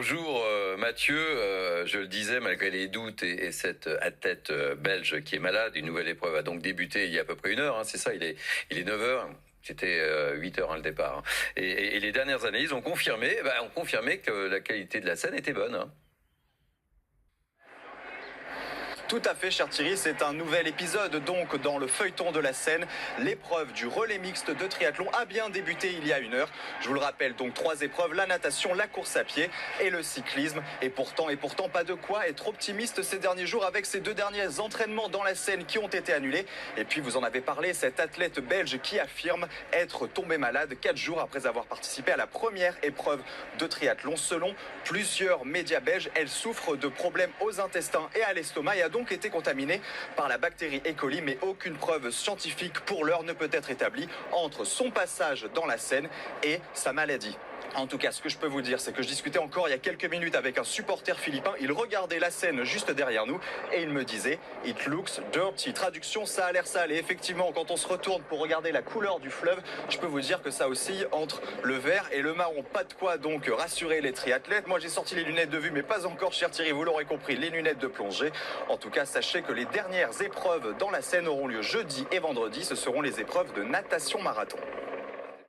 Bonjour Mathieu, je le disais, malgré les doutes et cette athlète belge qui est malade, une nouvelle épreuve a donc débuté il y a à peu près une heure, c'est ça, il est 9 heures. C'était 8 heures le départ. Et les dernières analyses ont confirmé que la qualité de la scène était bonne. Tout à fait, cher Thierry, c'est un nouvel épisode donc dans le feuilleton de la Seine. L'épreuve du relais mixte de triathlon a bien débuté il y a une heure. Je vous le rappelle, donc 3 épreuves, la natation, la course à pied et le cyclisme. Et pourtant, pas de quoi être optimiste ces derniers jours avec ces 2 derniers entraînements dans la Seine qui ont été annulés. Et puis vous en avez parlé, cette athlète belge qui affirme être tombée malade 4 jours après avoir participé à la première épreuve de triathlon. Selon plusieurs médias belges, elle souffre de problèmes aux intestins et à l'estomac et a donc été contaminée par la bactérie E. coli, mais aucune preuve scientifique pour l'heure ne peut être établie entre son passage dans la Seine et sa maladie. En tout cas, ce que je peux vous dire, c'est que je discutais encore il y a quelques minutes avec un supporter philippin. Il regardait la Seine juste derrière nous et il me disait « It looks dirty ». Traduction, ça a l'air sale. Et effectivement, quand on se retourne pour regarder la couleur du fleuve, je peux vous dire que ça oscille entre le vert et le marron. Pas de quoi donc rassurer les triathlètes. Moi, j'ai sorti les lunettes de vue, mais pas encore, cher Thierry, vous l'aurez compris, les lunettes de plongée. En tout cas, sachez que les dernières épreuves dans la Seine auront lieu jeudi et vendredi. Ce seront les épreuves de natation marathon.